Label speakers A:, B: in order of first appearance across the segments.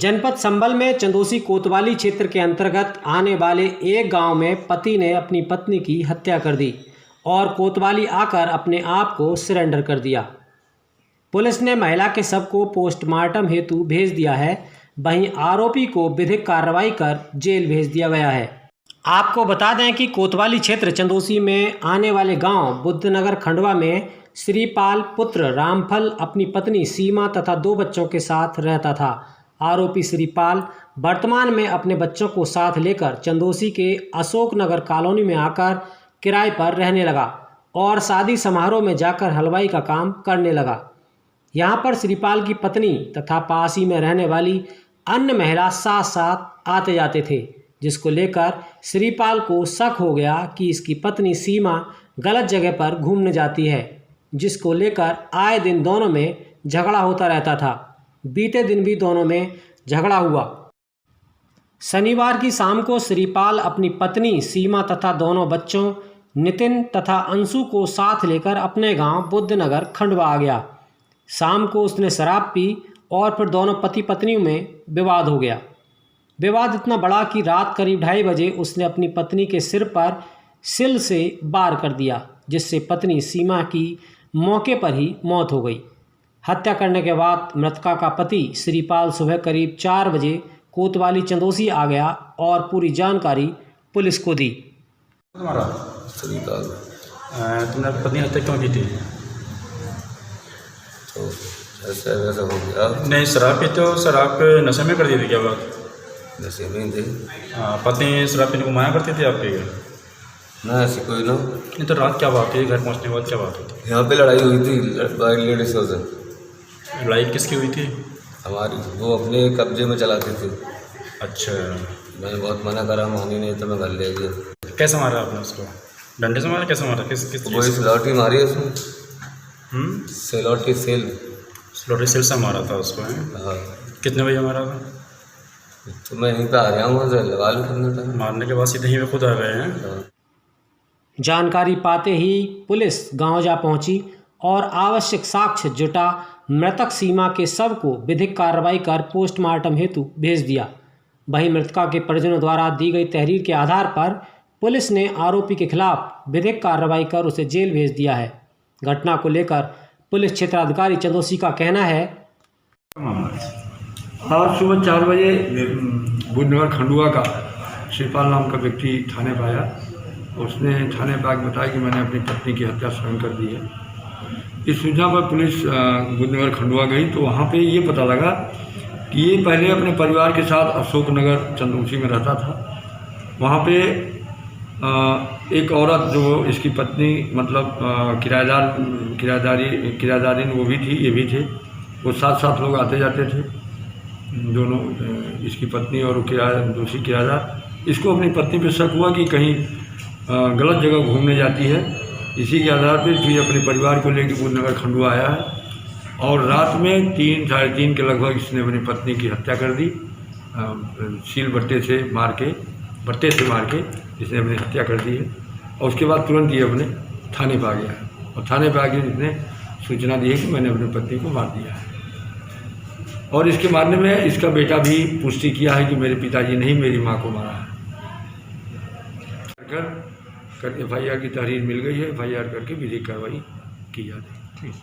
A: जनपद संभल में चंदोसी कोतवाली क्षेत्र के अंतर्गत आने वाले एक गांव में पति ने अपनी पत्नी की हत्या कर दी और कोतवाली आकर अपने आप को सरेंडर कर दिया। पुलिस ने महिला के शव को पोस्टमार्टम हेतु भेज दिया है। वहीं आरोपी को विधिक कार्रवाई कर जेल भेज दिया गया है। आपको बता दें कि कोतवाली क्षेत्र चंदोसी में आने वाले गांव बुद्धनगर खंडवा में श्रीपाल पुत्र रामफल अपनी पत्नी सीमा तथा 2 बच्चों के साथ रहता था। आरोपी श्रीपाल वर्तमान में अपने बच्चों को साथ लेकर चंदोसी के अशोक नगर कॉलोनी में आकर किराए पर रहने लगा और शादी समारोह में जाकर हलवाई का काम करने लगा। यहाँ पर श्रीपाल की पत्नी तथा पास ही में रहने वाली अन्य महिला साथ साथ आते जाते थे, जिसको लेकर श्रीपाल को शक हो गया कि इसकी पत्नी सीमा गलत जगह पर घूमने जाती है, जिसको लेकर आए दिन दोनों में झगड़ा होता रहता था। बीते दिन भी दोनों में झगड़ा हुआ। शनिवार की शाम को श्रीपाल अपनी पत्नी सीमा तथा दोनों बच्चों नितिन तथा अंशु को साथ लेकर अपने गांव बुद्धनगर खंडवा आ गया। शाम को उसने शराब पी और फिर दोनों पति पत्नी में विवाद हो गया। विवाद इतना बड़ा कि रात करीब 2:30 बजे उसने अपनी पत्नी के सिर पर सिल से वार कर दिया, जिससे पत्नी सीमा की मौके पर ही मौत हो गई। हत्या करने के बाद मृतका का पति श्रीपाल सुबह करीब 4 बजे कोतवाली चंदोसी आ गया और पूरी जानकारी पुलिस को दी।
B: तुम्हारा
C: श्रीपाल
B: तुमने पत्नी हत्या क्यों की थी?
C: तो ऐसा वैसा हो गया।
B: नहीं, शराब पीते हो, शराब पे नशे में कर दी थी क्या बात?
C: नशे में थे।
B: पत्नी शराब पीने को मना करती थी आपके?
C: ना ऐसी कोई ना।
B: नहीं तो रात क्या बात हुई? घर पहुंचने के बाद क्या बात हुई थी?
C: यहाँ पे लड़ाई हुई थी लेडीज़ों से।
B: लड़ाई किसकी हुई थी?
C: हमारी, वो अपने कब्जे में चलाते थे।
B: अच्छा,
C: मैंने बहुत मना करा, मानी नहीं तो मैं घर ले गया।
B: कैसे मारा आपने उसको? डंडे से मारा? कैसे मारा? किस
C: वही सिलौटी मारी है उसमें। सिलौटी सेल
B: स्लोटी सेल से मारा था उसको? है?
C: हाँ।
B: कितने बजे मारा था?
C: तो मैं यहीं पे आ गया हूँ, लगा लूँ कितने टाइम।
B: मारने के बाद सीधे यहीं पे खुद आ गए हैं?
C: हाँ।
A: जानकारी पाते ही पुलिस गांव जा पहुंची और आवश्यक साक्ष्य जुटा मृतक सीमा के शव को विधिक कार्रवाई कर पोस्टमार्टम हेतु भेज दिया। वहीं मृतका के परिजनों द्वारा दी गई तहरीर के आधार पर पुलिस ने आरोपी के खिलाफ विधिक कार्रवाई कर उसे जेल भेज दिया है। घटना को लेकर पुलिस क्षेत्राधिकारी चंदोसी का कहना है,
D: आज सुबह 4 बजे बुद्धनगर खंडवा का श्रीपाल नाम का व्यक्ति थाने पर आया। उसने थाने पर आके बताया कि मैंने अपनी पत्नी की हत्या स्वयं कर दी है। इस सूचना पर पुलिस बुद्धनगर खंडवा गई तो वहाँ पे ये पता लगा कि ये पहले अपने परिवार के साथ अशोक नगर चंदोसी में रहता था। वहाँ पे एक औरत जो इसकी पत्नी मतलब किराएदारी वो भी थी, ये भी थे। वो साथ लोग आते जाते थे, दोनों इसकी पत्नी और दूसरी किराएदार। इसको अपनी पत्नी पे शक हुआ कि कहीं गलत जगह घूमने जाती है। इसी के आधार पर फिर अपने परिवार को लेकर बुद्धनगर खंडवा आया है और रात में 3 साढ़े 3 के लगभग इसने अपनी पत्नी की हत्या कर दी। सील बट्टे से मार के इसने अपनी हत्या कर दी है। और उसके बाद तुरंत ये अपने थाने पर आ गया है और थाने पर आके इसने सूचना दी है कि मैंने अपनी पत्नी को मार दिया है। और इसके मारने में इसका बेटा भी पुष्टि किया है कि मेरे पिताजी ने ही मेरी माँ को मारा है। FIR की तहरीर मिल गई है। FIR करके विधिक कार्रवाई की जा रही है।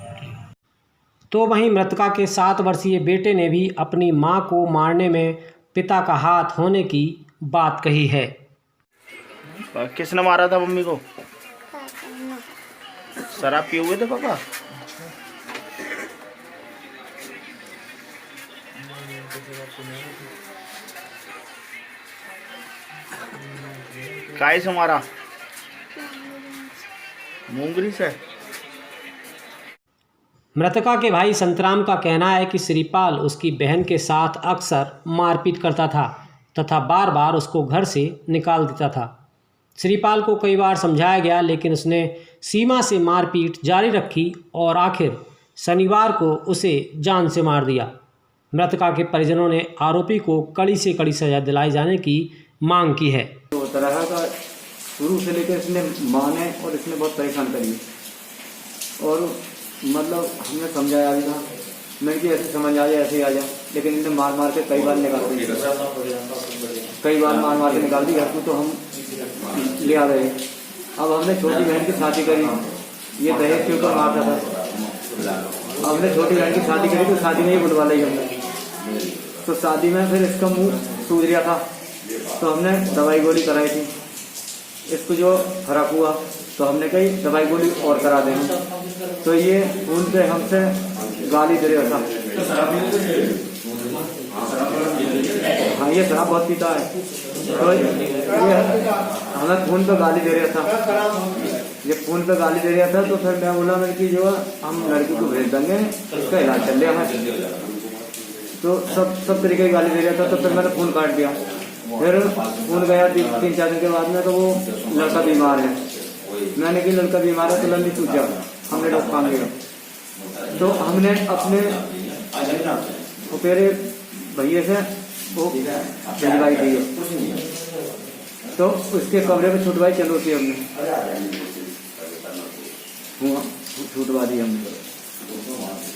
A: तो वहीं मृतका के 7 वर्षीय बेटे ने भी अपनी मां को मारने में पिता का हाथ होने की बात कही है।
E: किसने मारा था मम्मी को? शराब पिए हुए थे पापा? काय से मारा? मूंगरी से?
A: मृतका के भाई संतराम का कहना है कि श्रीपाल उसकी बहन के साथ अक्सर मारपीट करता था तथा बार बार उसको घर से निकाल देता था। श्रीपाल को कई बार समझाया गया, लेकिन उसने सीमा से मारपीट जारी रखी और आखिर शनिवार को उसे जान से मार दिया। मृतका के परिजनों ने आरोपी को कड़ी से कड़ी सजा दिलाए जाने की मांग की है।
F: तो तरह का शुरू से लेकर इसने माँ ने और इसने बहुत परेशान करी और मतलब हमने समझाया भी था मैंने कि ऐसे समझ आ जाए, ऐसे ही आ जा, लेकिन इन्हें मार मार के कई बार निकाल दी, कई बार मार मार के निकाल दी घर को, तो हम ले आ गए। अब हमने छोटी बहन की शादी करी, ये दहेज के ऊपर मारता था। हमने छोटी बहन की शादी करी तो शादी में ही बुलवा ली हमने, तो शादी में फिर इसका मुंह सूज गया था, तो हमने दवाई गोली कराई थी। इसको जो फर्क हुआ तो हमने कही दवाई गोली और करा देंगे, तो ये फोन पे हमसे गाली दे रहा था। हाँ, ये शराब बहुत पीता है, तो ये हमें फोन पे गाली दे रहा था। ये फोन पे गाली दे रहा था, तो फिर मैं बोला मेरे की जो हम लड़की को भेज देंगे, इसका इलाज चल रहा है, तो सब तरीके की गाली दे रहा था। तो फिर मैंने फ़ोन काट दिया। फिर फ़ोन गया 3-4 दिन के बाद में, तो वो लड़का बीमार है। मैंने कि लड़का बीमार है तो लंबी सूझ जा, हमने डॉक्टर काम लिया। तो हमने अपने तेरे भैया से वो भिजवाई दी है, तो उसके कमरे में छुटवाई चलो थी हमने, छुटवा दी हमने।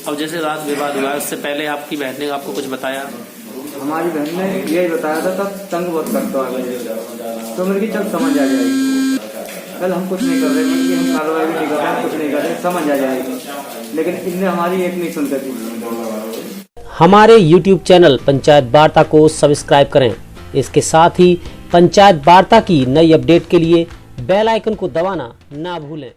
G: अब जैसे रात विवाद हुआ, उससे पहले आपकी बहन ने आपको कुछ बताया?
F: हमारी बहन ने यही बताया था, तब तंग बहुत करता है, तो मेरे की चल समझ आ जाएगी, कल हम कुछ नहीं कर रहे, हम कार्रवाई भी नहीं कर रहे, कुछ नहीं कर रहे, समझ आ जाएगी। लेकिन इनने हमारी एक नहीं सुन सकी।
A: हमारे YouTube चैनल पंचायत वार्ता को सब्सक्राइब करें। इसके साथ ही पंचायत वार्ता की नई अपडेट के लिए बेल आइकन को दबाना ना भूलें।